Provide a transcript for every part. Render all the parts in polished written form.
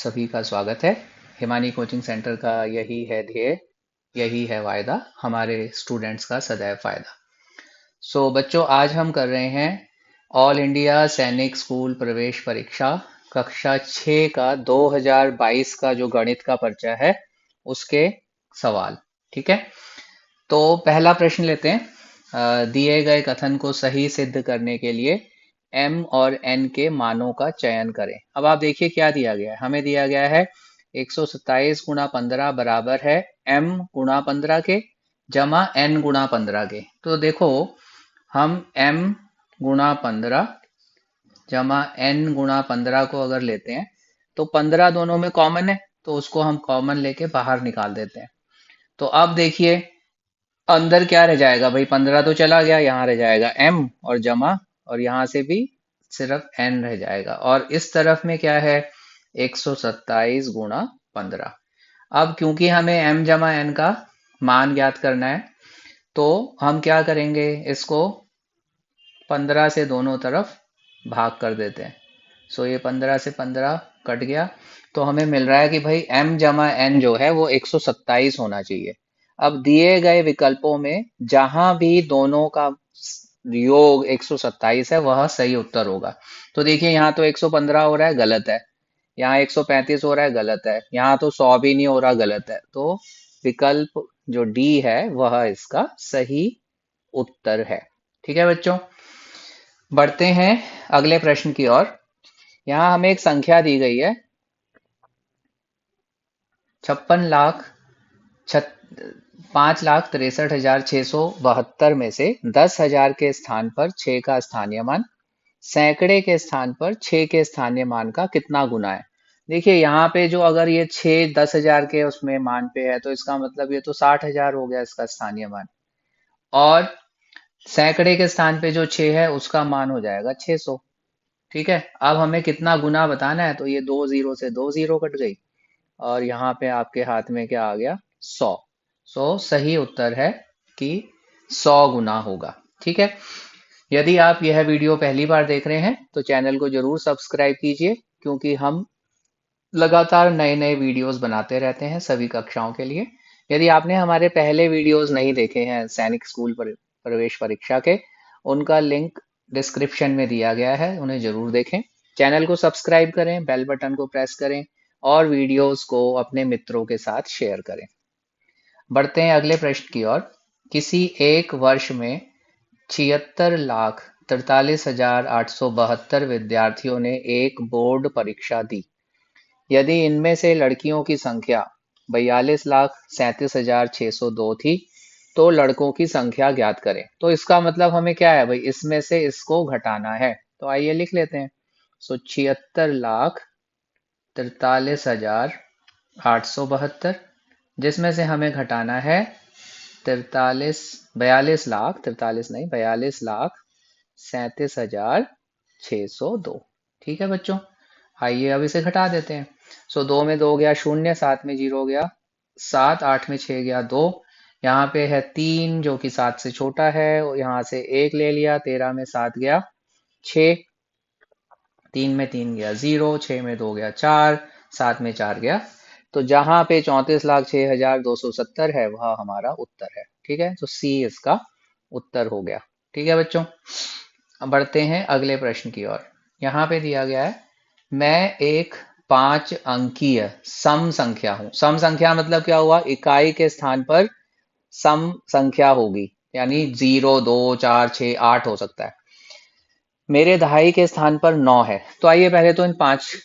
सभी का स्वागत है। हिमानी कोचिंग सेंटर का यही है ध्येय, यही है वायदा, हमारे स्टूडेंट्स का सदैव फायदा। बच्चों, आज हम कर रहे हैं ऑल इंडिया सैनिक स्कूल प्रवेश परीक्षा कक्षा 6 का 2022 का जो गणित का पर्चा है उसके सवाल। ठीक है, तो पहला प्रश्न लेते हैं। दिए गए कथन को सही सिद्ध करने के लिए m और n के मानों का चयन करें। अब आप देखिए क्या दिया गया है। हमें दिया गया है 127 गुणा 15 बराबर है m गुणा 15 के जमा n गुणा 15 के। तो देखो, हम m गुणा 15 जमा n गुणा 15 को अगर लेते हैं तो 15 दोनों में कॉमन है, तो उसको हम कॉमन लेके बाहर निकाल देते हैं। तो अब देखिए अंदर क्या रह जाएगा भाई, 15 तो चला गया, यहाँ रह जाएगा m और जमा, और यहाँ से भी सिर्फ n रह जाएगा। और इस तरफ में क्या है, 127 गुणा 15। अब क्योंकि हमें m जमा n का मान ज्ञात करना है, तो हम क्या करेंगे, इसको 15 से दोनों तरफ भाग कर देते हैं। ये 15 से 15 कट गया, तो हमें मिल रहा है कि भाई m जमा n जो है वो 127 होना चाहिए। अब दिए गए विकल्पों में जहां भी दोनों का योग 127 है वह सही उत्तर होगा। तो देखिए, यहाँ तो 115 हो रहा है, गलत है। यहाँ 135 हो रहा है, गलत है। यहाँ तो 100 भी नहीं हो रहा, गलत है। तो विकल्प जो डी है वह इसका सही उत्तर है। ठीक है बच्चों, बढ़ते हैं अगले प्रश्न की ओर। यहाँ हमें एक संख्या दी गई है, 5,63,672 में से 10,000 के स्थान पर 6 का स्थानीय मान, सैकड़े के स्थान पर 6 के स्थानीय मान का कितना गुना है। देखिए यहाँ पे जो अगर ये 6 10,000 के उसमें मान पे है, तो इसका मतलब ये तो 60,000 हो गया इसका स्थानीय मान। और सैकड़े के स्थान पे जो 6 है उसका मान हो जाएगा 600। ठीक है, अब हमें कितना गुना बताना है, तो ये 2 जीरो से 2 जीरो कट गई, और यहाँ पे आपके हाथ में क्या आ गया, 100। सही उत्तर है कि 100 गुना होगा। ठीक है, यदि आप यह वीडियो पहली बार देख रहे हैं तो चैनल को जरूर सब्सक्राइब कीजिए, क्योंकि हम लगातार नए नए वीडियोस बनाते रहते हैं सभी कक्षाओं के लिए। यदि आपने हमारे पहले वीडियोस नहीं देखे हैं सैनिक स्कूल प्रवेश परीक्षा के, उनका लिंक डिस्क्रिप्शन में दिया गया है, उन्हें जरूर देखें। चैनल को सब्सक्राइब करें, बेल बटन को प्रेस करें और वीडियोस को अपने मित्रों के साथ शेयर करें। बढ़ते हैं अगले प्रश्न की ओर। किसी एक वर्ष में 76,43,872 विद्यार्थियों ने एक बोर्ड परीक्षा दी। यदि इनमें से लड़कियों की संख्या 42,37,602 थी, तो लड़कों की संख्या ज्ञात करें। तो इसका मतलब हमें क्या है भाई, इसमें से इसको घटाना है। तो आइए लिख लेते हैं। 76,43,872, जिसमें से हमें घटाना है 42,37,602। ठीक है बच्चों, आइए अब इसे घटा देते हैं। 2 में 2 गया 0, 7 में 0 गया 7, 8 में 6 गया 2, यहाँ पे है 3 जो कि 7 से छोटा है, यहाँ से 1 ले लिया, 13 में 7 गया 6, 3 में 3 गया 0, 6 में 2 गया 4, 7 में 4 गया। तो जहां पे 34,06,270 है वह हमारा उत्तर है। ठीक है, तो सी इसका उत्तर हो गया। ठीक है बच्चों, अब बढ़ते हैं अगले प्रश्न की ओर। यहाँ पे दिया गया है, मैं एक 5 अंकीय सम संख्या हूं। सम संख्या मतलब क्या हुआ, इकाई के स्थान पर सम संख्या होगी, यानी 0 2 4 6 8 हो सकता है। मेरे दहाई के स्थान पर 9 है। तो आइए पहले तो इन 5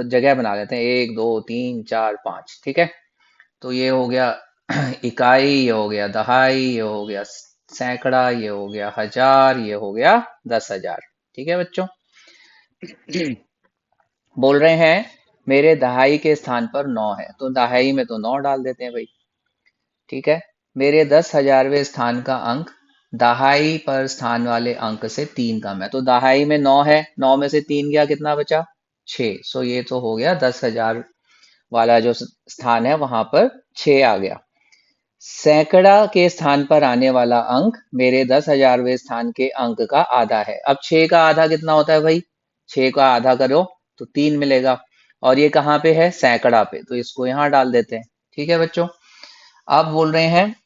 जगह बना लेते हैं, 1 2 3 4 5। ठीक है, तो ये हो गया इकाई, ये हो गया दहाई, ये हो गया सैकड़ा, ये हो गया हजार, ये हो गया 10,000। ठीक है बच्चों, बोल रहे हैं मेरे दहाई के स्थान पर 9 है, तो दहाई में तो 9 डाल देते हैं भाई। ठीक है, मेरे 10,000वें स्थान का अंक दहाई पर स्थान वाले अंक से 3 कम है। तो दहाई में 9 है, 9 में से 3 गया, कितना बचा 6। ये तो हो गया 10,000 वाला जो स्थान है वहां पर 6 आ गया। सैकड़ा के स्थान पर आने वाला अंक मेरे 10,000वें स्थान के अंक का आधा है। अब 6 का आधा कितना होता है भाई, 6 का आधा करो तो 3 मिलेगा। और ये कहाँ पे है, सैकड़ा पे, तो इसको यहाँ डाल देते हैं। ठीक है बच्चों, अब बोल रहे हैं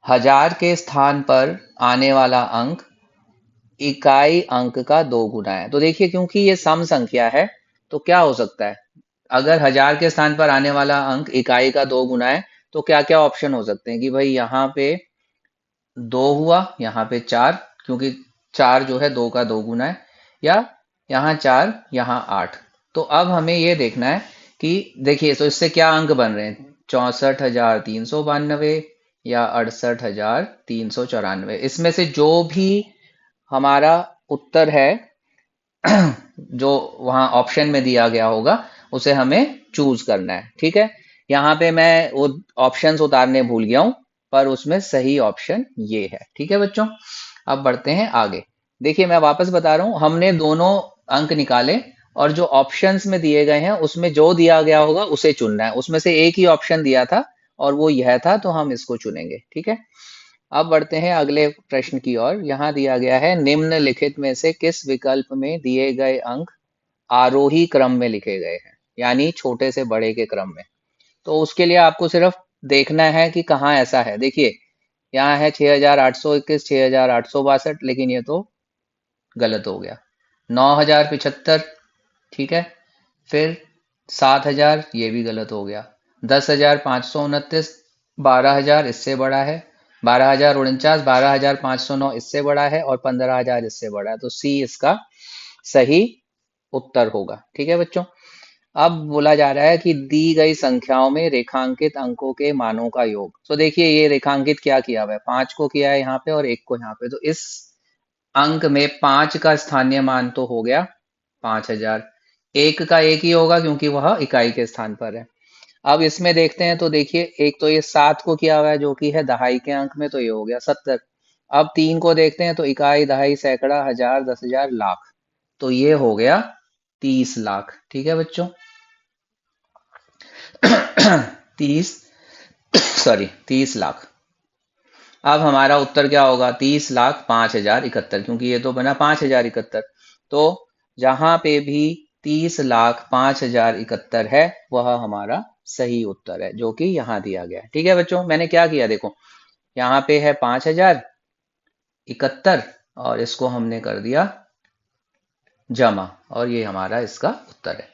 हजार के स्थान पर आने वाला अंक इकाई अंक का दो गुना है। तो देखिए, क्योंकि ये सम संख्या है तो क्या हो सकता है, अगर हजार के स्थान पर आने वाला अंक इकाई का दो गुना है तो क्या क्या ऑप्शन हो सकते हैं कि भाई यहाँ पे दो हुआ, यहाँ पे चार, क्योंकि चार जो है दो का दो गुना है, या यहाँ चार यहाँ आठ। तो अब हमें ये देखना है कि देखिए, तो इससे क्या अंक बन रहे हैं, 64,392 या 68,394। इसमें से जो भी हमारा उत्तर है जो वहाँ ऑप्शन में दिया गया होगा उसे हमें चूज करना है। ठीक है, यहाँ पे मैं वो ऑप्शंस उतारने भूल गया हूँ, पर उसमें सही ऑप्शन ये है। ठीक है बच्चों, अब बढ़ते हैं आगे। देखिए, मैं वापस बता रहा हूँ, हमने दोनों अंक निकाले और जो ऑप्शंस में दिए गए हैं उसमें जो दिया गया होगा उसे चुनना है। उसमें से एक ही ऑप्शन दिया था और वो यह था, तो हम इसको चुनेंगे। ठीक है, अब बढ़ते हैं अगले प्रश्न की ओर। यहाँ दिया गया है, निम्नलिखित में से किस विकल्प में दिए गए अंक आरोही क्रम में लिखे गए हैं, यानी छोटे से बड़े के क्रम में। तो उसके लिए आपको सिर्फ देखना है कि कहाँ ऐसा है। देखिए, यहाँ है 6,821, 6,862, लेकिन ये तो गलत हो गया। 9,075, ठीक है, फिर 7,000, ये भी गलत हो गया। 10,529, 12,000 इससे बड़ा है। 12,049, 12,509 इससे बड़ा है, और 15,000 इससे बड़ा है। तो सी इसका सही उत्तर होगा। ठीक है बच्चों, अब बोला जा रहा है कि दी गई संख्याओं में रेखांकित अंकों के मानों का योग। तो देखिए, ये रेखांकित क्या किया हुआ है, 5 को किया है यहाँ पे और 1 को यहाँ पे। तो इस अंक में 5 का स्थानीय मान तो हो गया 5,000, एक का एक ही होगा क्योंकि वह इकाई के स्थान पर है। अब इसमें देखते हैं, तो देखिए, एक तो ये 7 को किया हुआ है जो कि है दहाई के अंक में, तो ये हो गया 70। अब 3 को देखते हैं, तो इकाई, दहाई, सैकड़ा, हजार, 10,000, लाख, तो ये हो गया 30 लाख। ठीक है बच्चों, 30, सॉरी, 30 लाख। अब हमारा उत्तर क्या होगा, 30,05,071, क्योंकि ये तो बना 5,071। तो जहां पे भी 30,05,071 है वह हमारा सही उत्तर है, जो कि यहाँ दिया गया है। ठीक है बच्चों, मैंने क्या किया, देखो, यहाँ पे है 5,071 और इसको हमने कर दिया जमा, और ये हमारा इसका उत्तर है।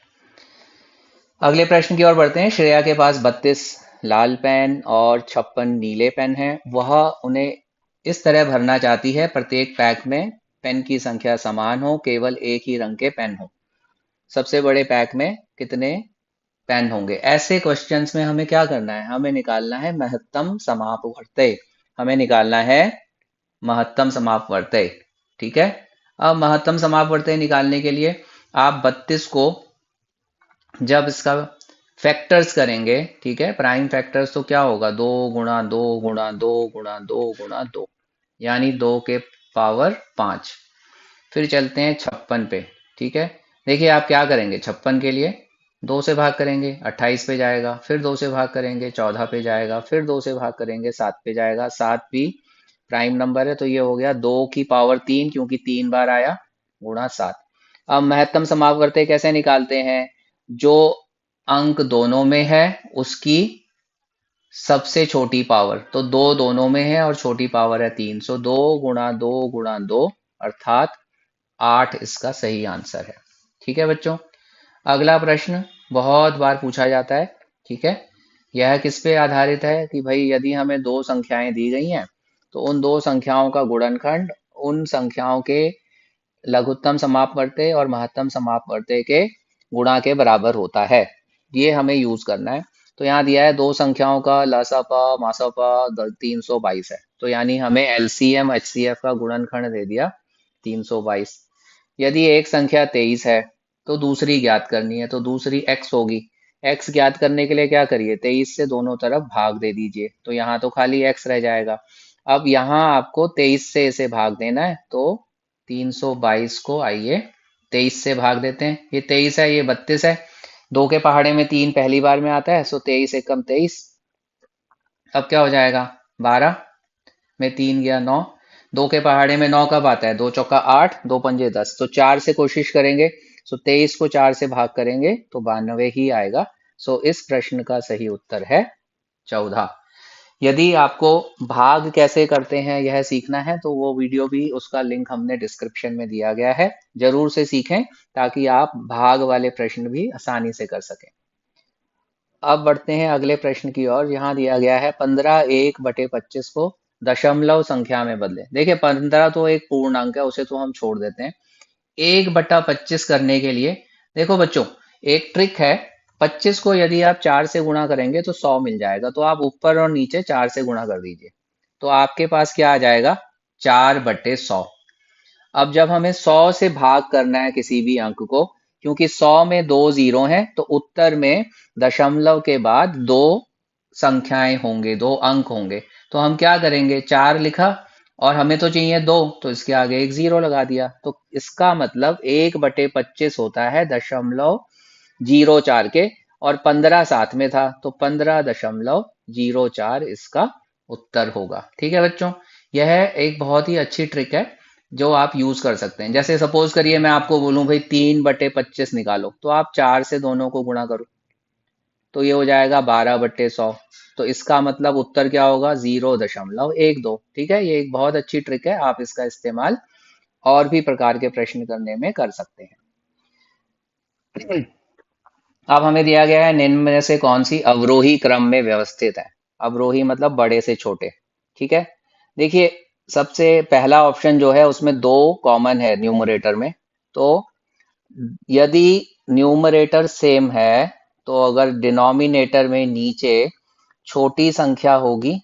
अगले प्रश्न की ओर बढ़ते हैं। श्रेया के पास 32 लाल पेन और 56 नीले पेन हैं। वह उन्हें इस तरह भरना चाहती है, प्रत्येक पैक में पेन की संख्या समान हो, केवल एक ही रंग के पेन हो। सबसे बड़े पैक में कितने पेन होंगे? ऐसे क्वेश्चंस में हमें क्या करना है, हमें निकालना है महत्तम समापवर्तय। हमें निकालना है महत्तम समापवर्तय। ठीक है, अब महत्तम समापवर्तय निकालने के लिए आप 32 को जब इसका फैक्टर्स करेंगे, ठीक है, प्राइम फैक्टर्स, तो क्या होगा, 2 गुणा 2 गुणा 2 गुणा 2, यानी 2 के पावर 5। फिर चलते हैं 56 पे। ठीक है, देखिए आप क्या करेंगे, 56 के लिए 2 से भाग करेंगे, 28 पे जाएगा, फिर 2 से भाग करेंगे, 14 पे जाएगा, फिर 2 से भाग करेंगे, 7 पे जाएगा। 7 भी प्राइम नंबर है, तो ये हो गया 2 की पावर 3, क्योंकि 3 बार आया, गुणा 7। अब महत्तम समापवर्तय कैसे निकालते हैं, जो अंक दोनों में है उसकी सबसे छोटी पावर, तो 2 दोनों में है और छोटी पावर है 3, सो 2 गुणा 2 गुणा 2, अर्थात 8 इसका सही आंसर है। ठीक है बच्चों, अगला प्रश्न बहुत बार पूछा जाता है। ठीक है, यह किस पे आधारित है कि भाई यदि हमें दो संख्याएं दी गई हैं तो उन दो संख्याओं का गुणनखंड उन संख्याओं के लघुत्तम समापवर्तय और महत्तम समापवर्तय के गुणा के बराबर होता है। ये हमें यूज करना है। तो यहाँ दिया है दो संख्याओं का लसापा मासापा 322 है, तो यानी हमें एलसीएम एचसीएफ का गुणनखंड दे दिया 322। यदि एक संख्या 23 है तो दूसरी ज्ञात करनी है, तो दूसरी x होगी। x ज्ञात करने के लिए क्या करिए, 23 से दोनों तरफ भाग दे दीजिए, तो यहाँ तो खाली x रह जाएगा। अब यहाँ आपको 23 से इसे भाग देना है, तो 322 को आइए 23 से भाग देते हैं। ये 23 है, ये 32 है, 2 के पहाड़े में 3 पहली बार में आता है, सो 23 एकम 23। अब क्या हो जाएगा, 12 में 3 गया 9, 2 के पहाड़े में 9 कब आता है, 2 चौका 8, 2 पंजे 10, तो 4 से कोशिश करेंगे सो 23 को 4 से भाग करेंगे तो 92 ही आएगा। सो इस प्रश्न का सही उत्तर है 14। यदि आपको भाग कैसे करते हैं यह सीखना है तो वो वीडियो भी, उसका लिंक हमने डिस्क्रिप्शन में दिया गया है, जरूर से सीखें ताकि आप भाग वाले प्रश्न भी आसानी से कर सकें। अब बढ़ते हैं अगले प्रश्न की ओर। यहाँ दिया गया है 15 1/25 को दशमलव संख्या में बदलें। देखिए 15 तो एक पूर्ण अंक है, उसे तो हम छोड़ देते हैं। 1/25 करने के लिए देखो बच्चों, एक ट्रिक है। 25 को यदि आप 4 से गुणा करेंगे तो 100 मिल जाएगा, तो आप ऊपर और नीचे 4 से गुणा कर दीजिए, तो आपके पास क्या आ जाएगा, 4/100। अब जब हमें 100 से भाग करना है किसी भी अंक को, क्योंकि 100 में 2 जीरो हैं, तो उत्तर में दशमलव के बाद 2 संख्याएं होंगे, 2 अंक होंगे। तो हम क्या करेंगे, 4 लिखा और हमें तो चाहिए 2, तो इसके आगे एक जीरो लगा दिया। तो इसका मतलब 1/25 होता है 0.04 के, और 15 साथ में था तो 15.04 इसका उत्तर होगा। ठीक है बच्चों, यह एक बहुत ही अच्छी ट्रिक है जो आप यूज कर सकते हैं। जैसे सपोज करिए मैं आपको बोलूं भाई 3/25 निकालो, तो आप 4 से दोनों को गुणा करो, तो ये हो जाएगा 12/100। तो इसका मतलब उत्तर क्या होगा, 0.12। ठीक है, ये एक बहुत अच्छी ट्रिक है, आप इसका इस्तेमाल और भी प्रकार के प्रश्न करने में कर सकते हैं। अब हमें दिया गया है निम्न में से कौन सी अवरोही क्रम में व्यवस्थित है। अवरोही मतलब बड़े से छोटे। ठीक है, देखिए सबसे पहला ऑप्शन जो है उसमें 2 कॉमन है न्यूमरेटर में, तो यदि न्यूमरेटर सेम है तो अगर डिनोमिनेटर में नीचे छोटी संख्या होगी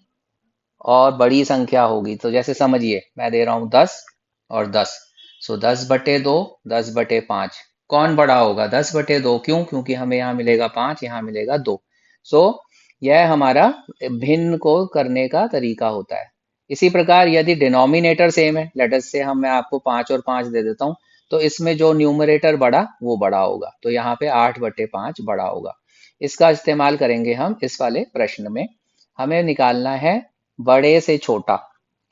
और बड़ी संख्या होगी, तो जैसे समझिए मैं दे रहा हूं 10 और 10, सो 10/2, 10/5, कौन बड़ा होगा, 10/2। क्यों, क्योंकि हमें यहाँ मिलेगा 5, यहाँ मिलेगा 2। सो यह हमारा भिन्न को करने का तरीका होता है। इसी प्रकार यदि डिनोमिनेटर सेम है, लेट अस से हम, मैं आपको 5 और 5 दे देता हूँ, तो इसमें जो न्यूमरेटर बड़ा वो बड़ा होगा, तो यहाँ पे 8/5 बड़ा होगा। इसका इस्तेमाल करेंगे हम इस वाले प्रश्न में। हमें निकालना है बड़े से छोटा।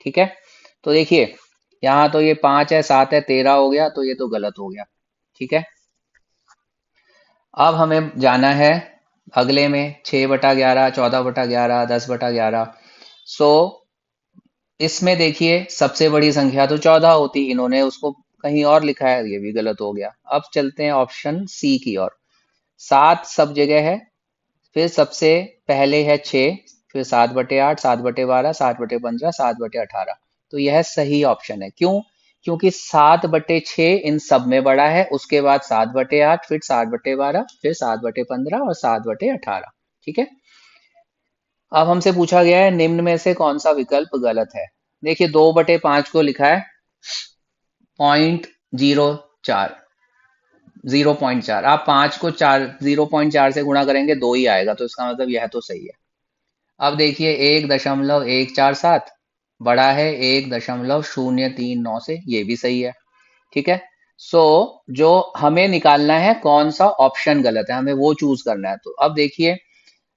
ठीक है, तो देखिए यहाँ तो ये 5 है, 7 है, 13 हो गया, तो ये तो गलत हो गया। ठीक है, अब हमें जाना है अगले में 6/11, 14/11, 10/11। सो इसमें देखिए सबसे बड़ी संख्या तो 14 होती, इन्होंने उसको कहीं और लिखा है, ये भी गलत हो गया। अब चलते हैं ऑप्शन सी की ओर। 7 सब जगह है, फिर सबसे पहले है 6, फिर 7/8, 7/12, 7/15, 7/18। तो यह सही ऑप्शन है। क्यों, क्योंकि 7/6 इन सब में बड़ा है, उसके बाद 7/8, फिर 7/12, फिर 7/15 और 7/18। ठीक है, अब हमसे पूछा गया है निम्न में से कौन सा विकल्प गलत है। देखिए 2/5 को लिखा है 0.04, 0.4। आप 5 को 0.4 से गुणा करेंगे 2 ही आएगा, तो इसका मतलब यह तो सही है। अब देखिए 1.147 बड़ा है 1.039 से, ये भी सही है। ठीक है, सो जो हमें निकालना है कौन सा ऑप्शन गलत है, हमें वो चूज करना है। तो अब देखिए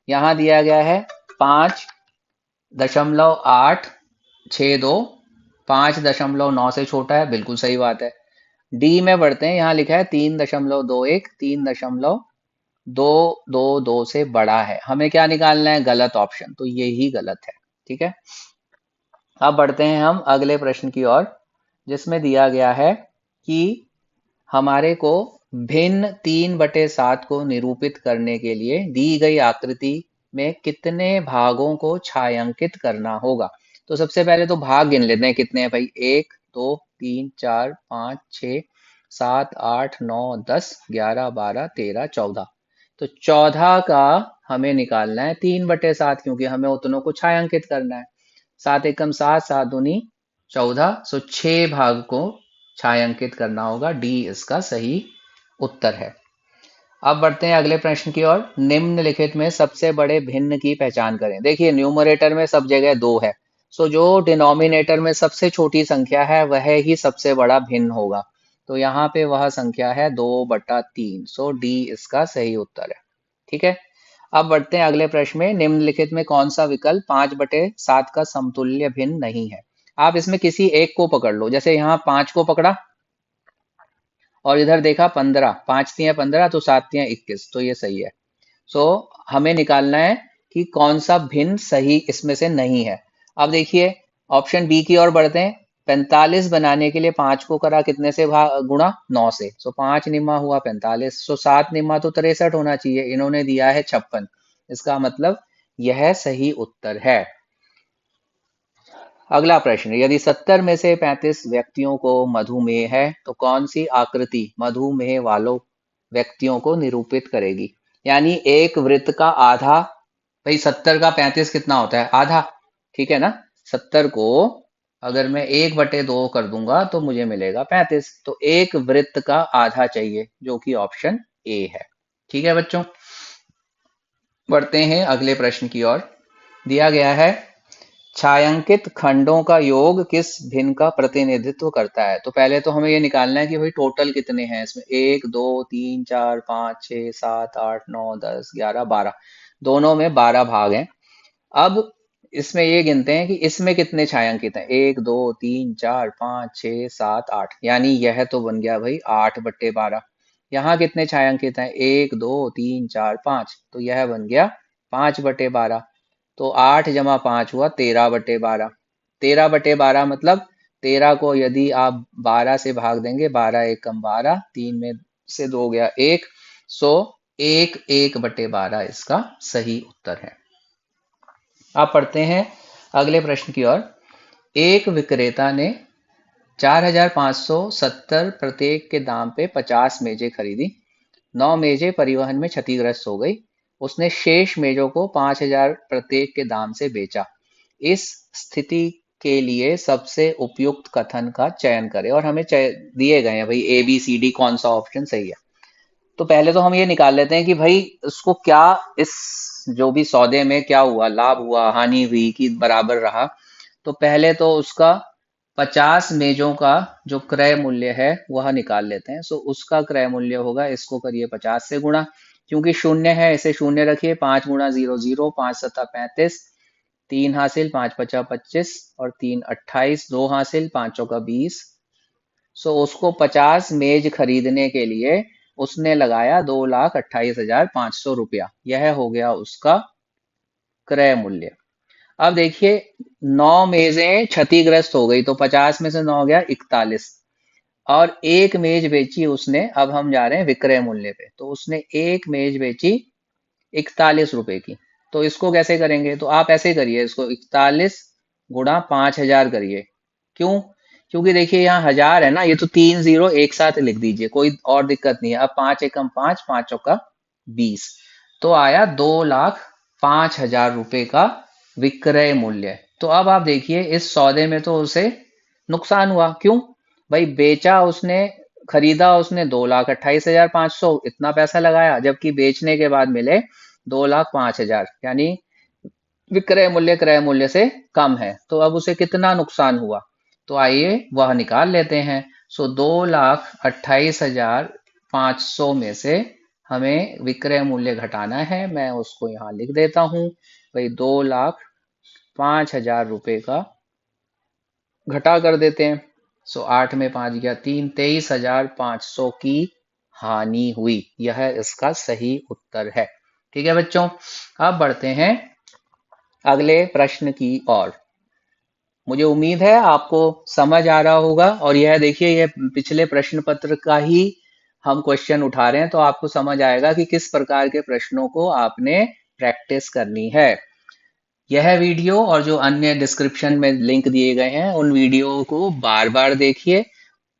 यहाँ दिया गया है 5.862, 5.9 से छोटा है, बिल्कुल सही बात है। डी में बढ़ते हैं, यहाँ लिखा है 3.21, 3.222 से बड़ा है। हमें क्या निकालना है, गलत ऑप्शन, तो ये ही गलत है। ठीक है, अब बढ़ते हैं हम अगले प्रश्न की ओर, जिसमें दिया गया है कि हमारे को भिन्न 3/7 को निरूपित करने के लिए दी गई आकृति में कितने भागों को छायांकित करना होगा। तो सबसे पहले तो भाग गिन लेते हैं कितने हैं भाई, 1 2 3 4 5 6 7 8 9 10 11 12 13 14। तो 14 का हमें निकालना है 3/7, क्योंकि हमें उतनों को छायांकित करना है। 7 एकम 7, 7 दूनी 14, सो 6 भाग को छायांकित करना होगा। डी इसका सही उत्तर है। अब बढ़ते हैं अगले प्रश्न की ओर। निम्नलिखित में सबसे बड़े भिन्न की पहचान करें। देखिए न्यूमरेटर में सब जगह 2 है, सो जो डिनोमिनेटर में सबसे छोटी संख्या है वह ही सबसे बड़ा भिन्न होगा। तो यहाँ पे वह संख्या है 2/3, सो डी इसका सही उत्तर है। ठीक है, अब बढ़ते हैं अगले प्रश्न में। निम्नलिखित में कौन सा विकल्प 5/7 का समतुल्य भिन्न नहीं है। आप इसमें किसी एक को पकड़ लो, जैसे यहाँ 5 को पकड़ा और इधर देखा 15, 5 तियां 15 तो 7 तियां 21, तो ये सही है। सो हमें निकालना है कि कौन सा भिन्न सही इसमें से नहीं है। अब देखिए ऑप्शन बी की ओर बढ़ते हैं। 45 बनाने के लिए 5 को करा कितने से गुणा, 9 से। सो 5 निम्मा हुआ 45, सो 7 निम्मा तो 63 होना चाहिए, इन्होंने दिया है 56। इसका मतलब यह सही उत्तर है। अगला प्रश्न, यदि 70 में से 35 व्यक्तियों को मधुमेह है तो कौन सी आकृति मधुमेह वालों व्यक्तियों को निरूपित करेगी? यानी एक वृत्त का आधा, भाई 70 का 35 कितना होता है, आधा, ठीक है ना। 70 को अगर मैं 1/2 कर दूंगा तो मुझे मिलेगा 35, तो एक वृत्त का आधा चाहिए, जो कि ऑप्शन ए है। ठीक है बच्चों, बढ़ते हैं अगले प्रश्न की ओर। दिया गया है, छायांकित खंडों का योग किस भिन्न का प्रतिनिधित्व करता है? तो पहले तो हमें ये निकालना है कि भाई टोटल कितने हैं इसमें, 1 2 3 4 5 6 7 8 9 10 11 12, दोनों में 12 भाग हैं। अब इसमें ये गिनते हैं कि इसमें कितने छायांकित हैं, 1 2 3 4 5 6 7 8, यानी यह तो बन गया भाई 8/12। यहाँ कितने छायांकित हैं, 1 2 3 4 5, तो यह बन गया 5/12। तो 8 जमा 5 हुआ 13/12। 13/12 मतलब 13 को यदि आप 12 से भाग देंगे, 12 एक कम 12, 3 में से 2 गया 1, सो 1/12 इसका सही उत्तर है। आप पढ़ते हैं अगले प्रश्न की ओर। एक विक्रेता ने 4,570 प्रत्येक के दाम पे 50 मेजें खरीदी। 9 मेजें परिवहन में क्षतिग्रस्त हो गई। उसने शेष मेजों को 5,000 प्रत्येक के दाम से बेचा। इस स्थिति के लिए सबसे उपयुक्त कथन का चयन करें, और हमें दिए गए हैं भाई ए बी सी डी, कौन सा ऑप्शन सही है। तो पहले तो हम ये निकाल लेते हैं कि भाई उसको क्या, इस जो भी सौदे में क्या हुआ, लाभ हुआ हानि हुई कि बराबर रहा। तो पहले तो उसका 50 मेजों का जो क्रय मूल्य है वह निकाल लेते हैं। सो उसका क्रय मूल्य होगा, इसको करिए 50 से गुणा, क्योंकि शून्य है इसे शून्य रखिए, 5 गुणा 0 0, 5 सत्ता 35, 3 हासिल, 5 पचा 25 और 3 28, 2 हासिल, 5 चौका 20। सो उसको 50 मेज खरीदने के लिए उसने लगाया 2,28,500 रुपया, यह हो गया उसका क्रय मूल्य। अब देखिए 9 मेजें क्षतिग्रस्त हो गई, तो 50 में से 9 गया 41, और एक मेज बेची उसने। अब हम जा रहे हैं विक्रय मूल्य पे, तो उसने एक मेज बेची 41 रुपए की। तो इसको कैसे करेंगे, तो आप ऐसे करिए, इसको 41 गुणा 5,000 करिए। क्यों? क्योंकि देखिए यहाँ 1000 है ना, ये तो 3 जीरो एक साथ लिख दीजिए, कोई और दिक्कत नहीं है। अब 5 एकम 5, 5 चौका 20, तो आया 2,05,000 रुपए का विक्रय मूल्य। तो अब आप देखिए इस सौदे में तो उसे नुकसान हुआ। क्यों? भाई बेचा उसने, खरीदा उसने 2,28,500, इतना पैसा लगाया, जबकि बेचने के बाद मिले 2,05,000, यानी विक्रय मूल्य क्रय मूल्य से कम है। तो अब उसे कितना नुकसान हुआ, तो आइए वह निकाल लेते हैं। सो 2,28,500 में से हमें विक्रय मूल्य घटाना है। मैं उसको यहाँ लिख देता हूँ भाई, 2,05,000 रुपए का घटा कर देते हैं। सो 8 में 5 गया 3, 23,500 की हानि हुई, यह इसका सही उत्तर है। ठीक है बच्चों, अब बढ़ते हैं अगले प्रश्न की ओर। मुझे उम्मीद है आपको समझ आ रहा होगा, और यह देखिए यह पिछले प्रश्न पत्र का ही हम क्वेश्चन उठा रहे हैं, तो आपको समझ आएगा कि किस प्रकार के प्रश्नों को आपने प्रैक्टिस करनी है। यह वीडियो और जो अन्य डिस्क्रिप्शन में लिंक दिए गए हैं उन वीडियो को बार बार देखिए,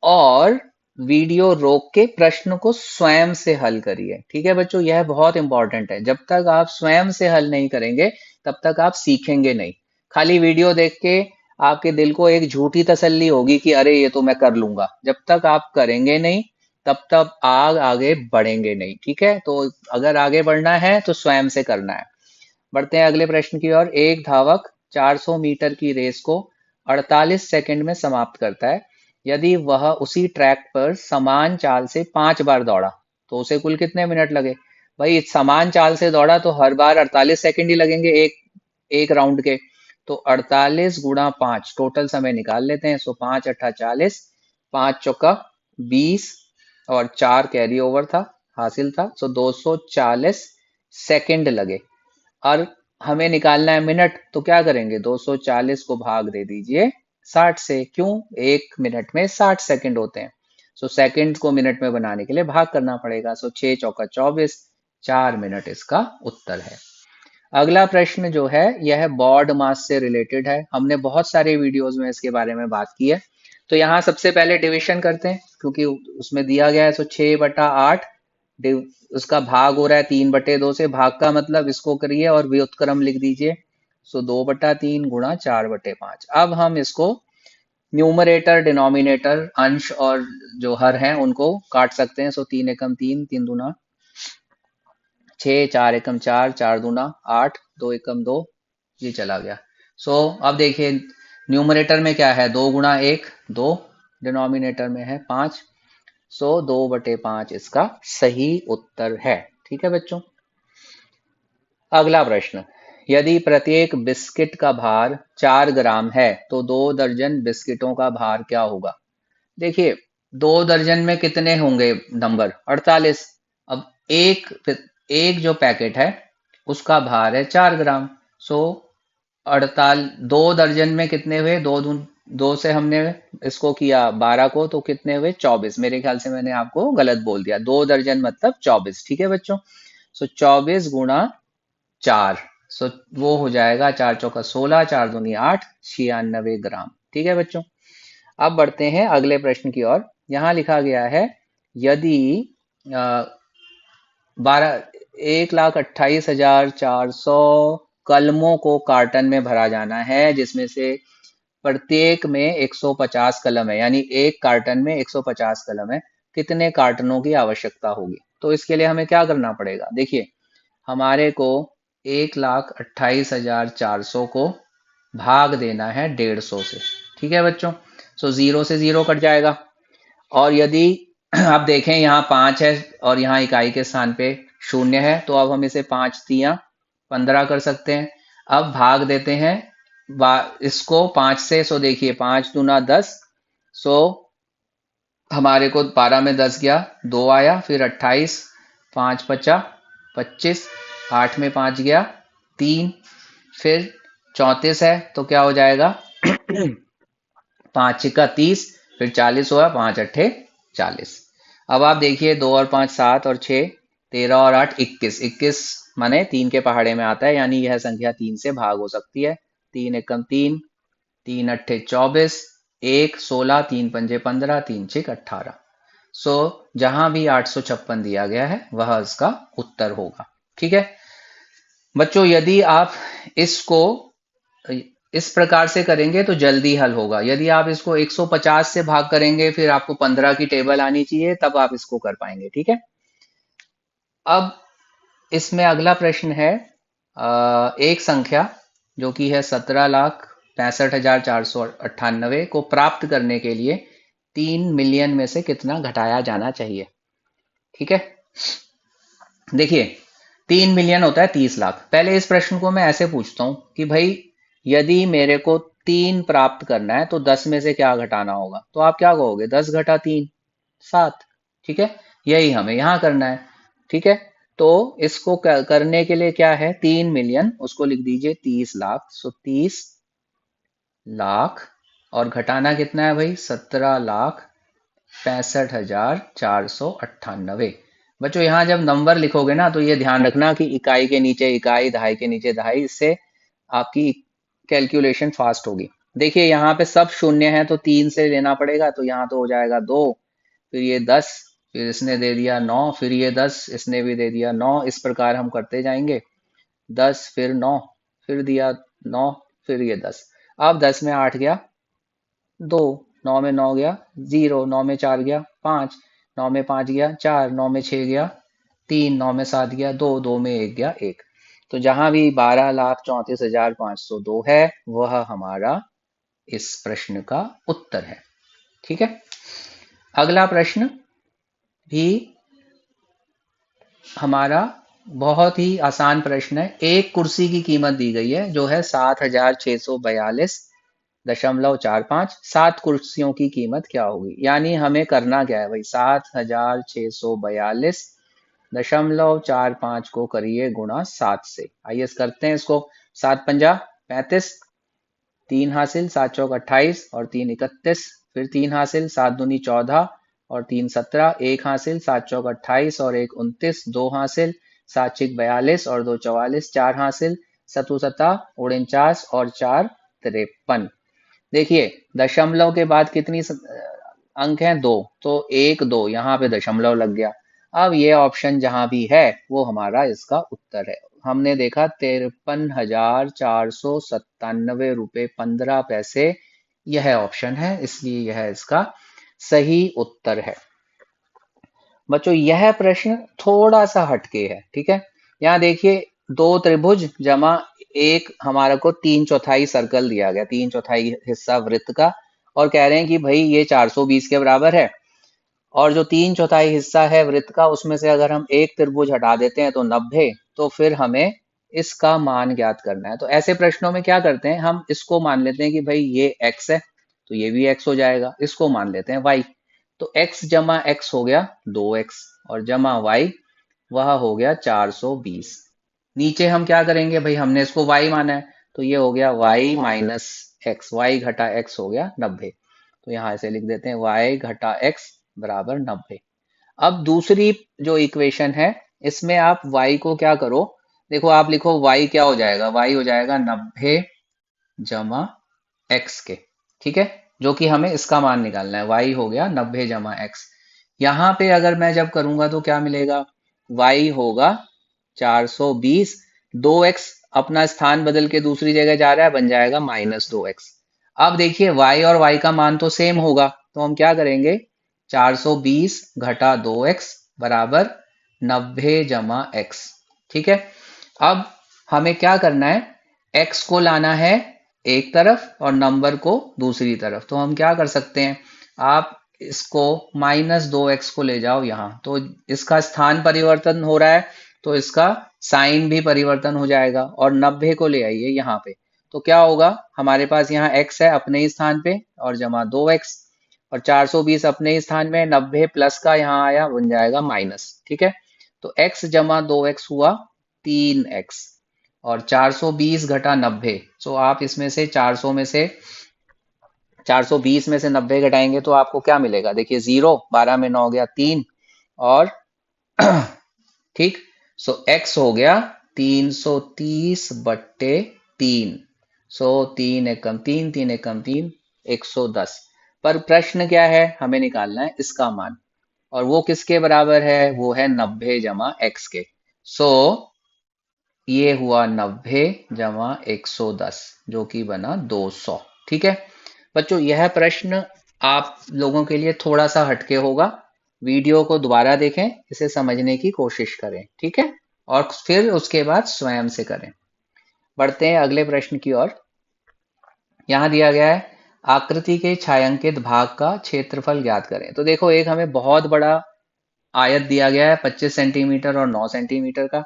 और वीडियो रोक के प्रश्न को स्वयं से हल करिए। ठीक है बच्चों, यह बहुत इंपॉर्टेंट है। जब तक आप स्वयं से हल नहीं करेंगे तब तक आप सीखेंगे नहीं। खाली वीडियो देख के आपके दिल को एक झूठी तसल्ली होगी कि अरे ये तो मैं कर लूंगा, जब तक आप करेंगे नहीं तब तक आगे बढ़ेंगे नहीं। ठीक है, तो अगर आगे बढ़ना है तो स्वयं से करना है। बढ़ते हैं अगले प्रश्न की ओर। एक धावक 400 मीटर की रेस को 48 सेकंड में समाप्त करता है। यदि वह उसी ट्रैक पर समान चाल से 5 बार दौड़ा तो उसे कुल कितने मिनट लगे? भाई समान चाल से दौड़ा तो हर बार 48 सेकंड ही लगेंगे एक एक राउंड के। तो 48 गुणा 5, टोटल समय निकाल लेते हैं। सो 5 अट्ठा 40, 5 चौका 20 और 4 कैरी ओवर था, हासिल था। सो 240 सेकंड लगे। और हमें निकालना है मिनट, तो क्या करेंगे, 240 को भाग दे दीजिए 60 से। क्यों, एक मिनट में 60 सेकंड होते हैं। सो सेकंड को मिनट में बनाने के लिए भाग करना पड़ेगा। सो 6 चौका 24, 4 मिनट इसका उत्तर है। अगला प्रश्न जो है यह बॉड मास से रिलेटेड है। हमने बहुत सारे वीडियोस में इसके बारे में बात की है। तो यहाँ सबसे पहले डिविजन करते हैं, क्योंकि उसमें दिया गया है। सो 6/8 उसका भाग हो रहा है 3/2 से। भाग का मतलब इसको करिए और व्युत्क्रम लिख दीजिए। सो 2/3 गुणा 4/5। अब हम इसको न्यूमरेटर डिनोमिनेटर अंश और जो हर हैं उनको काट सकते हैं। सो 3 एकम 3, 3 दूना 6, 4 एकम 4, 4 दूना 8, 2 एकम 2, ये चला गया। सो अब देखिए न्यूमरेटर में क्या है, 2 गुणा 1 2, डिनोमिनेटर में है 5। सो 2/5 इसका सही उत्तर है। ठीक है बच्चों। अगला प्रश्न, यदि प्रत्येक बिस्किट का भार 4 ग्राम है तो 2 दर्जन बिस्किटों का भार क्या होगा। देखिए 2 दर्जन में कितने होंगे नंबर, 48। अब एक एक जो पैकेट है उसका भार है 4 ग्राम। सो 2 दर्जन में कितने हुए, दो से हमने इसको किया 12 को, तो कितने हुए 24। मेरे ख्याल से मैंने आपको गलत बोल दिया, 2 दर्जन मतलब 24। ठीक है बच्चों। सो 24 गुणा 4, सो वो हो जाएगा 4 चौका 16, 4 दूनी 8, 96 ग्राम। ठीक है बच्चों। अब बढ़ते हैं अगले प्रश्न की ओर। यहाँ लिखा गया है, यदि 1,28,400 कलमों को कार्टन में भरा जाना है, जिसमें से प्रत्येक में 150 कलम है, यानी एक कार्टन में 150 कलम है, कितने कार्टनों की आवश्यकता होगी। तो इसके लिए हमें क्या करना पड़ेगा, देखिए हमारे को 1,28,400 को भाग देना है 150 से। ठीक है बच्चों। सो 0 से 0 कट जाएगा। और यदि आप देखें यहाँ 5 है और यहाँ इकाई के स्थान पे 0 है, तो अब हम इसे 5 तियां 15 कर सकते हैं। अब भाग देते हैं इसको 5 से। सो देखिए 5 दूना 10, सो हमारे को 12 में 10 गया, 2 आया, फिर 28, 5 पचा 25, 8 में 5 गया 3, फिर 34 है तो क्या हो जाएगा 5 छिक्का 30, फिर 40 हुआ, 5 अट्ठे 40। अब आप देखिए 2 और 5 7 और 6 13 और 8 21, 21 माने 3 के पहाड़े में आता है, यानी यह संख्या 3 से भाग हो सकती है। 3 एकम 3, 3 अट्ठे 24, 1 16, 3 पंजे 15, 3 छिक 18। सो जहां भी 856 दिया गया है वह इसका उत्तर होगा। ठीक है बच्चों, यदि आप इसको इस प्रकार से करेंगे तो जल्दी हल होगा। यदि आप इसको 150 से भाग करेंगे, फिर आपको 15 की टेबल आनी चाहिए, तब आप इसको कर पाएंगे। ठीक है। अब इसमें अगला प्रश्न है, एक संख्या जो कि है 17,65,498 को प्राप्त करने के लिए 3 मिलियन में से कितना घटाया जाना चाहिए। ठीक है, देखिए 3 मिलियन होता है 30 लाख। पहले इस प्रश्न को मैं ऐसे पूछता हूं कि भाई यदि मेरे को 3 प्राप्त करना है तो 10 में से क्या घटाना होगा। तो आप क्या कहोगे, 10 घटा 3 7। ठीक है, यही हमें यहां करना है। ठीक है, तो इसको करने के लिए क्या है, 3 मिलियन उसको लिख दीजिए 30 लाख। सो 30 लाख और घटाना कितना है भाई, 17,65,498। बच्चों यहाँ जब नंबर लिखोगे ना तो ये ध्यान रखना कि इकाई के नीचे इकाई, दहाई के नीचे दहाई, इससे आपकी कैलकुलेशन फास्ट होगी। देखिए यहाँ पे सब शून्य है तो 3 से लेना पड़ेगा, तो यहाँ तो हो जाएगा 2, फिर ये 10, फिर इसने दे दिया 9, फिर ये 10, इसने भी दे दिया 9। इस प्रकार हम करते जाएंगे, 10 फिर 9, फिर दिया 9, फिर ये 10। अब 10 में 8 गया 2, 9 में 9 गया 0, 9 में 4 गया 5, 9 में 5 गया 4, 9 में 6 गया 3, 9 में 7 गया 2, 2 में 1 गया 1। तो जहां भी 12,34,502 है वह हमारा इस प्रश्न का उत्तर है। ठीक है, अगला प्रश्न भी हमारा बहुत ही आसान प्रश्न है। एक कुर्सी की कीमत दी गई है जो है 7,642 0.45। 7 कुर्सियों की कीमत क्या होगी? यानी हमें करना क्या है भाई, 7642.45 को करिए गुणा 7 से। आइए करते हैं इसको। 7×5 = 35, 3 हासिल, 7×4 = 28 और 3 = 31, फिर 3 हासिल, 7×2 = 14 और 3 = 17, 1 हासिल, 7×4 = 28 और 1 = 29, 2 हासिल, 7×6 = 42 और 2 = 44, 4 हासिल, 7×7 = 49 और 4 = 53। देखिए दशमलव के बाद कितनी अंक हैं? दो, तो 1 2 यहाँ पे दशमलव लग गया। अब ये ऑप्शन जहां भी है वो हमारा इसका उत्तर है। हमने देखा 53,497 रुपये 15 पैसे, यह ऑप्शन है, इसलिए यह इसका सही उत्तर है। बच्चों यह प्रश्न थोड़ा सा हटके है, ठीक है। यहाँ देखिए, दो त्रिभुज जमा एक, हमारा को 3/4 सर्कल दिया गया, 3/4 हिस्सा वृत्त का, और कह रहे हैं कि भाई ये 420 के बराबर है। और जो 3/4 हिस्सा है वृत्त का, उसमें से अगर हम एक त्रिभुज हटा देते हैं तो 90, तो फिर हमें इसका मान ज्ञात करना है। तो ऐसे प्रश्नों में क्या करते हैं, हम इसको मान लेते हैं कि भाई ये x है, तो ये भी x हो जाएगा, इसको मान लेते हैं y। तो x जमा x हो गया 2x, और जमा y वह हो गया 420। नीचे हम क्या करेंगे भाई, हमने इसको y माना है, तो ये हो गया y माइनस एक्स, y घटा x हो गया 90। तो यहाँ ऐसे लिख देते हैं y घटा x बराबर 90। अब दूसरी जो इक्वेशन है, इसमें आप y को क्या करो, देखो आप लिखो y क्या हो जाएगा, y हो जाएगा 90 जमा x के, ठीक है, जो कि हमें इसका मान निकालना है। y हो गया 90 जमा x। यहाँ पे अगर मैं जब करूंगा तो क्या मिलेगा, y होगा 420, 2x अपना स्थान बदल के दूसरी जगह जा रहा है, बन जाएगा -2x। अब देखिए y और y का मान तो सेम होगा, तो हम क्या करेंगे, 420 घटा 2x बराबर 90 जमा x, ठीक है। अब हमें क्या करना है, x को लाना है एक तरफ और नंबर को दूसरी तरफ। तो हम क्या कर सकते हैं, आप इसको -2x को ले जाओ यहाँ, तो इसका स्थान परिवर्तन हो रहा है, तो इसका साइन भी परिवर्तन हो जाएगा। और 90 को ले आइए यहाँ पे, तो क्या होगा, हमारे पास यहाँ x है अपने ही स्थान पे, और जमा 2x, और 420 अपने ही स्थान में, 90 प्लस का यहाँ आया, बन जाएगा माइनस, ठीक है। तो x जमा 2x हुआ 3x, और 420 घटा 90, सो आप इसमें से 420 में से 90 घटाएंगे तो आपको क्या मिलेगा, देखिए 0, 12 में 9 गया 3, और ठीक, सो x हो गया 330/3। सो 3 एकम 3, 3 एकम 3, 110। पर प्रश्न क्या है, हमें निकालना है इसका मान, और वो किसके बराबर है, वो है 90 जमा x के। सो ये हुआ 90 जमा 110, जो कि बना 200, ठीक है। बच्चों यह प्रश्न आप लोगों के लिए थोड़ा सा हटके होगा, वीडियो को दोबारा देखें, इसे समझने की कोशिश करें, ठीक है, और फिर उसके बाद स्वयं से करें। बढ़ते हैं अगले प्रश्न की ओर। यहाँ दिया गया है, आकृति के छायांकित भाग का क्षेत्रफल ज्ञात करें। तो देखो एक हमें बहुत बड़ा आयत दिया गया है 25 सेंटीमीटर और 9 सेंटीमीटर का।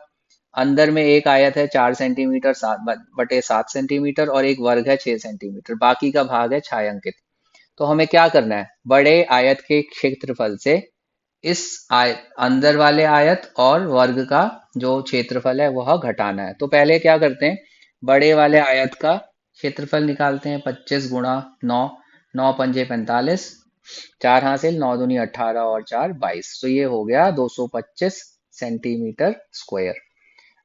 अंदर में एक आयत है 4 सेंटीमीटर 7/7 सेंटीमीटर, और एक वर्ग है 6 सेंटीमीटर, बाकी का भाग है छायांकित। तो हमें क्या करना है, बड़े आयत के क्षेत्रफल से इस अंदर वाले आयत और वर्ग का जो क्षेत्रफल है वह घटाना है। तो पहले क्या करते हैं, बड़े वाले आयत का क्षेत्रफल निकालते हैं, 25 गुणा 9, 9 पंजे 45, 4 हासिल, 9 दूनी 18 और 4 22, तो ये हो गया 225 सेंटीमीटर स्क्वायर।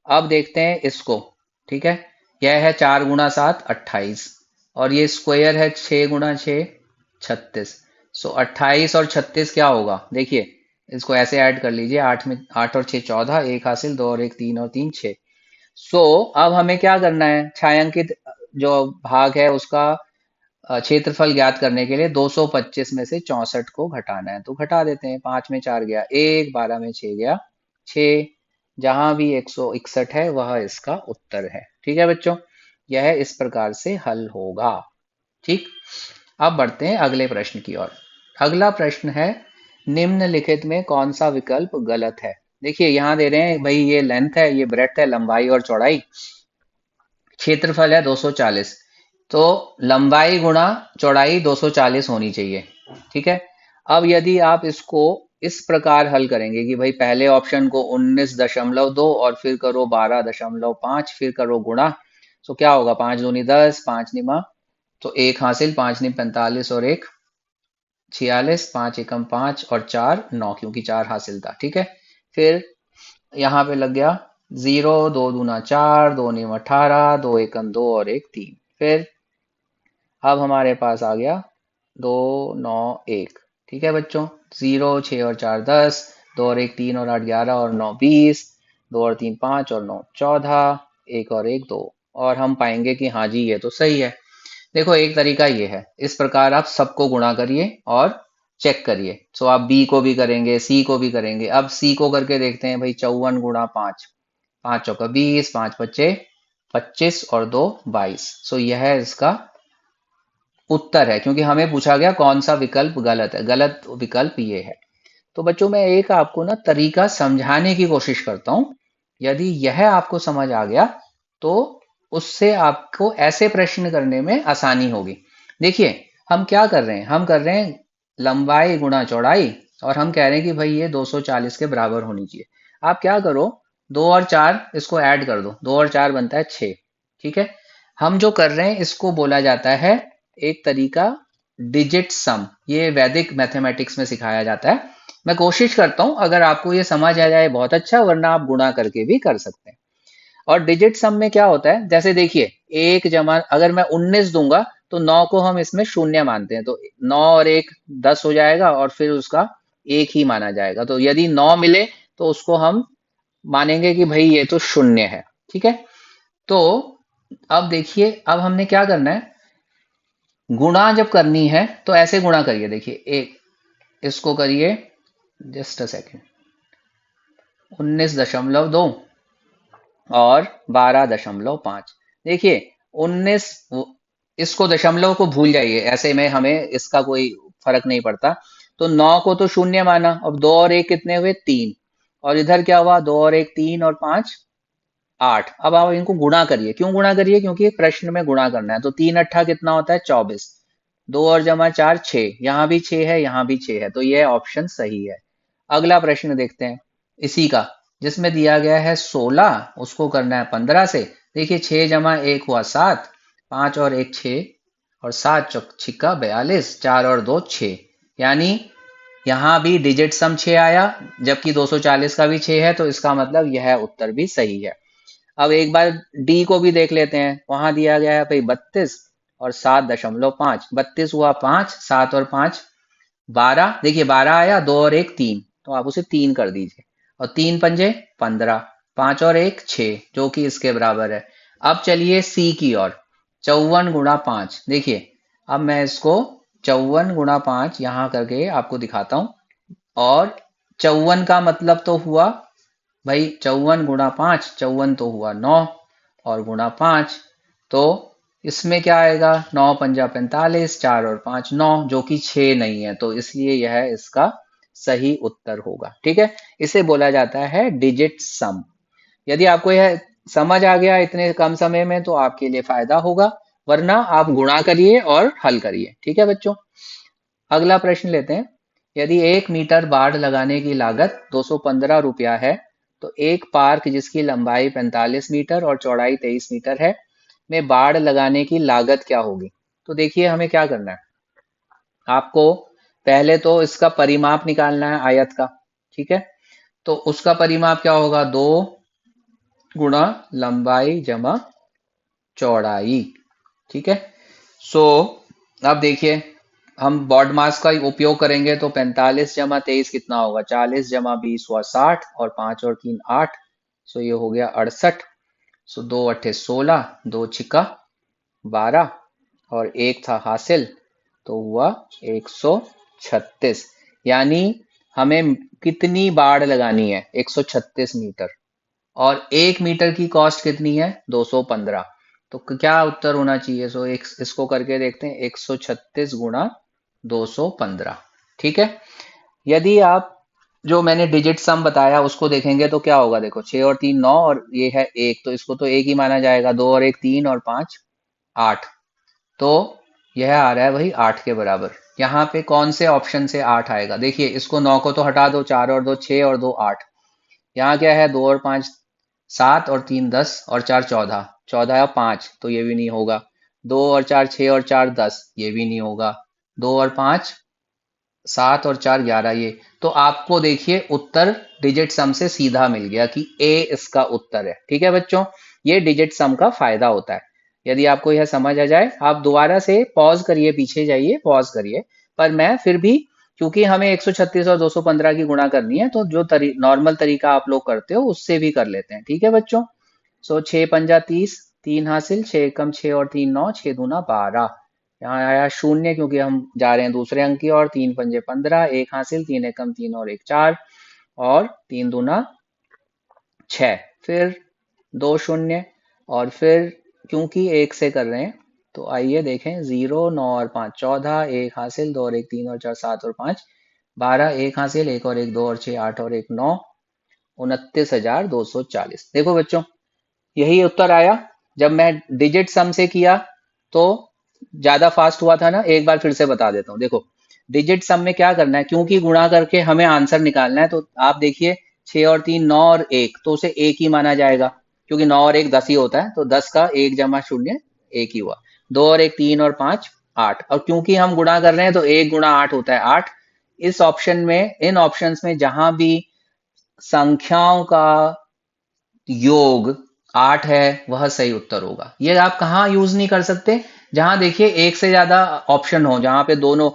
अब देखते हैं इसको, ठीक है, यह है 4 गुणा 7 28, और ये स्क्वायर है 6 गुणा 6 36। सो 28 और 36 क्या होगा, देखिए इसको ऐसे ऐड कर लीजिए, 8 में 8 और 6 14, 1 हासिल, 2 और 1 3 और 3 6। सो अब हमें क्या करना है, छायांकित जो भाग है उसका क्षेत्रफल ज्ञात करने के लिए 225 में से 64 को घटाना है। तो घटा देते हैं, 5 में 4 गया 1, 12 में 6 गया 6, जहां भी 161 है वह इसका उत्तर है, ठीक है बच्चों, यह इस प्रकार से हल होगा, ठीक। अब बढ़ते हैं अगले प्रश्न की ओर। अगला प्रश्न है, निम्नलिखित में कौन सा विकल्प गलत है। देखिए यहां दे रहे हैं भाई, ये लेंथ है, ये ब्रेड्थ है, लंबाई और चौड़ाई, क्षेत्रफल है 240, तो लंबाई गुणा चौड़ाई 240 होनी चाहिए। ठीक है। अब यदि आप इसको इस प्रकार हल करेंगे कि भाई पहले ऑप्शन को 19.2 और फिर करो 12.5 फिर करो गुणा, तो क्या होगा? 5 दूनी 10, 5 निमा तो एक हासिल, 5 निम 45 और एक 46, 5 एकम 5 और 4 9, क्योंकि 4 हासिल था। ठीक है। फिर यहाँ पे लग गया 0, 2 दूना 4, 2 निम 18, 2 एकम 2 और एक 3। फिर अब हमारे पास आ गया 2 9 1। ठीक है बच्चों। 0 6 और 4 10, 2 और एक 3 और 8 11 और 9 20, 2 और 3 5 और 9 14, एक और एक 2। और हम पाएंगे कि हाँ जी ये तो सही है। देखो एक तरीका ये है, इस प्रकार आप सबको गुणा करिए और चेक करिए। सो आप बी को भी करेंगे, सी को भी करेंगे। अब सी को करके देखते हैं भाई। 54 गुणा 5, 5 चौका 20, 5 पच्चे 25 और 2 22। सो यह है इसका उत्तर है, क्योंकि हमें पूछा गया कौन सा विकल्प गलत है। गलत विकल्प ये है। तो बच्चों मैं एक आपको ना तरीका समझाने की कोशिश करता हूं। यदि यह आपको समझ आ गया तो उससे आपको ऐसे प्रश्न करने में आसानी होगी। देखिए हम क्या कर रहे हैं, हम कर रहे हैं लंबाई गुणा चौड़ाई, और हम कह रहे हैं कि भाई ये 240 के बराबर होनी चाहिए। आप क्या करो, 2 और 4 इसको ऐड कर दो, 2 और 4 बनता है 6। ठीक है। हम जो कर रहे हैं इसको बोला जाता है एक तरीका डिजिट सम। ये वैदिक मैथमेटिक्स में सिखाया जाता है। मैं कोशिश करता हूं, अगर आपको ये समझ आ जाए बहुत अच्छा, वरना आप गुणा करके भी कर सकते हैं। और डिजिट सम में क्या होता है, जैसे देखिए एक जमा, अगर मैं 19 दूंगा तो 9 को हम इसमें शून्य मानते हैं, तो 9 और एक 10 हो जाएगा और फिर उसका एक ही माना जाएगा। तो यदि 9 मिले तो उसको हम मानेंगे कि भाई ये तो शून्य है। ठीक है। तो अब देखिए, अब हमने क्या करना है, गुणा जब करनी है तो ऐसे गुणा करिए। देखिए एक, इसको करिए, जस्ट अ सेकेंड, 19.2 और 12.5। देखिए 19, इसको दशमलव को भूल जाइए, ऐसे में हमें इसका कोई फर्क नहीं पड़ता। तो 9 को तो शून्य माना, अब 2 और 1 कितने हुए? 3। और इधर क्या हुआ? 2 और 1 3 और 5 8। अब आप इनको गुणा करिए। क्यों गुणा करिए? क्योंकि प्रश्न में गुणा करना है। तो 3 अट्ठा कितना होता है? 24। 2 और जमा 4 6, यहाँ भी 6 है, यहाँ भी 6 है, तो यह ऑप्शन सही है। अगला प्रश्न देखते हैं इसी का, जिसमें दिया गया है 16, उसको करना है 15 से। देखिए 6 जमा 1 हुआ 7, 5 और 1 6 और 7 चौक छिक्का 42, 4 और 2 6। यानी यहाँ भी डिजिट सम 6 आया, जबकि 240 का भी 6 है, तो इसका मतलब यह उत्तर भी सही है। अब एक बार डी को भी देख लेते हैं। वहां दिया गया है भाई 32 और 7.5। 32 हुआ 5, 7 और 5 12। देखिए 12 आया, 2 और 1 3, तो आप उसे 3 कर दीजिए। और 3 पंजे 15, 5 और 1 6, जो कि इसके बराबर है। अब चलिए सी की ओर। 54 गुणा 5। देखिए अब मैं इसको 54 गुणा 5 यहां करके आपको दिखाता हूं। और 54 का मतलब तो हुआ भाई 54 गुणा 5, 54 तो हुआ 9, और गुणा 5, तो इसमें क्या आएगा? 9 पंजा 45, 4 और 5 9, जो कि 6 नहीं है, तो इसलिए यह इसका सही उत्तर होगा। ठीक है। इसे बोला जाता है डिजिट सम। यदि आपको यह समझ आ गया इतने कम समय में तो आपके लिए फायदा होगा, वरना आप गुणा करिए और हल करिए। ठीक है बच्चों। अगला प्रश्न लेते हैं। यदि 1 मीटर बाड़ लगाने की लागत 215 रुपया है, तो एक पार्क जिसकी लंबाई 45 मीटर और चौड़ाई 23 मीटर है में बाड़ लगाने की लागत क्या होगी? तो देखिए हमें क्या करना है, आपको पहले तो इसका परिमाप निकालना है आयत का। ठीक है। तो उसका परिमाप क्या होगा? 2 गुणा लंबाई जमा चौड़ाई। ठीक है। सो अब देखिए हम बॉड मास का उपयोग करेंगे, तो 45 जमा 23 कितना होगा? 40 जमा 20 हुआ 60, और 5 और 3 8, सो ये हो गया 68। सो 2 अट्ठे 16, 2 छिक्का 12 और एक था हासिल, तो हुआ 136। यानी हमें कितनी बाड़ लगानी है? 136 मीटर। और 1 मीटर की कॉस्ट कितनी है? 215। तो क्या उत्तर होना चाहिए? सो एक इसको करके देखते हैं, 136 गुणा 215। ठीक है। यदि आप जो मैंने डिजिट सम बताया उसको देखेंगे तो क्या होगा? देखो 6 और 3 9 और ये है 1, तो इसको तो एक ही माना जाएगा। 2 और 1 3 और 5 8। तो यह आ रहा है वही 8 के बराबर। यहाँ पे कौन से ऑप्शन से 8 आएगा? देखिए, इसको 9 को तो हटा दो, 4 और 2 6 और 2 8। यहाँ क्या है? 2 और 5 7 और 3 10 और 4 14, 14 या 5 तो ये भी नहीं होगा। 2 और 4 6 और 4 10, ये भी नहीं होगा। 2 और 5 7 और 4 11, ये तो आपको देखिए उत्तर डिजिट सम से सीधा मिल गया कि ए इसका उत्तर है। ठीक है बच्चों, ये डिजिट सम का फायदा होता है। यदि आपको यह समझ आ जाए, आप दोबारा से पॉज करिए, पीछे जाइए, पॉज करिए। पर मैं फिर भी, क्योंकि हमें 136 और 215 की गुणा करनी है, तो जो नॉर्मल तरीका आप लोग करते हो उससे भी कर लेते हैं। ठीक है बच्चों। सो 6 पंजा 30, 3 हासिल, 6 एकम 6 और 3 9, 6 दूना 12। यहाँ आया शून्य क्योंकि हम जा रहे हैं दूसरे अंक की ओर। 3 पंजे 15, 1 हासिल, 3 एकम 3 और 1 4 और 3 दूना 6। फिर 2 शून्य और फिर क्योंकि 1 से कर रहे हैं तो आइए देखें, 0 9 और 5 14, 1 हासिल, 2 और 1 3 और 4 7 और 5 12, 1 हासिल, 1 और 1 2 और 6 8 और 1 9, 29,240। देखो बच्चों, यही उत्तर आया। जब मैं डिजिट सम से किया तो ज्यादा फास्ट हुआ था ना। एक बार फिर से बता देता हूँ। देखो, डिजिट सम में क्या करना है, क्योंकि गुणा करके हमें आंसर निकालना है, तो आप देखिए 6 और 3 9 और 1, तो उसे एक ही माना जाएगा, क्योंकि 9 और 1 10 ही होता है। तो 10 का 1 जमा शून्य 1 ही हुआ। 2 और 1 3 और 5 8, और क्योंकि हम गुणा कर रहे हैं तो 1 गुणा 8 होता है 8। इस ऑप्शन में, इन ऑप्शंस में जहां भी संख्याओं का योग 8 है, वह सही उत्तर होगा। ये आप कहाँ यूज नहीं कर सकते? जहां देखिए एक से ज्यादा ऑप्शन हो, जहां पे दोनों,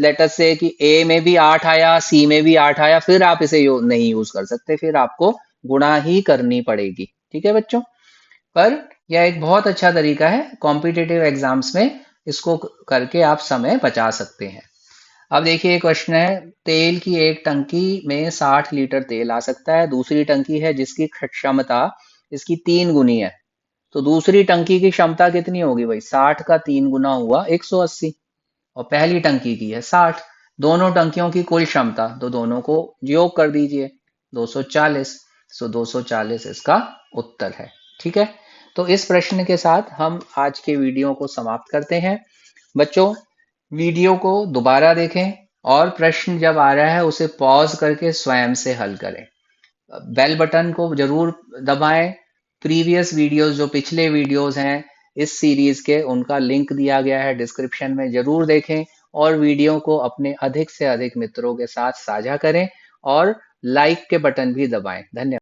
लेटर से कि ए में भी 8 आया, सी में भी 8 आया, फिर आप इसे नहीं यूज कर सकते, फिर आपको गुणा ही करनी पड़ेगी। ठीक है बच्चों। पर यह एक बहुत अच्छा तरीका है, कॉम्पिटिटिव एग्जाम्स में इसको करके आप समय बचा सकते हैं। अब देखिए एक क्वेश्चन है, तेल की एक टंकी में 60 लीटर तेल आ सकता है। दूसरी टंकी है जिसकी क्षमता इसकी 3 गुनी है। तो दूसरी टंकी की क्षमता कितनी होगी भाई? 60 का 3 गुना हुआ 180, और पहली टंकी की है 60। दोनों टंकियों की कुल क्षमता, तो दोनों को योग कर दीजिए, 240। सो 240 इसका उत्तर है। ठीक है। तो इस प्रश्न के साथ हम आज के वीडियो को समाप्त करते हैं। बच्चों, वीडियो को दोबारा देखें और प्रश्न जब आ रहा है उसे पॉज करके स्वयं से हल करें। बेल बटन को जरूर दबाएं। प्रीवियस वीडियोस, जो पिछले वीडियोस हैं इस सीरीज के, उनका लिंक दिया गया है डिस्क्रिप्शन में, जरूर देखें। और वीडियो को अपने अधिक से अधिक मित्रों के साथ साझा करें और लाइक के बटन भी दबाएं। धन्यवाद।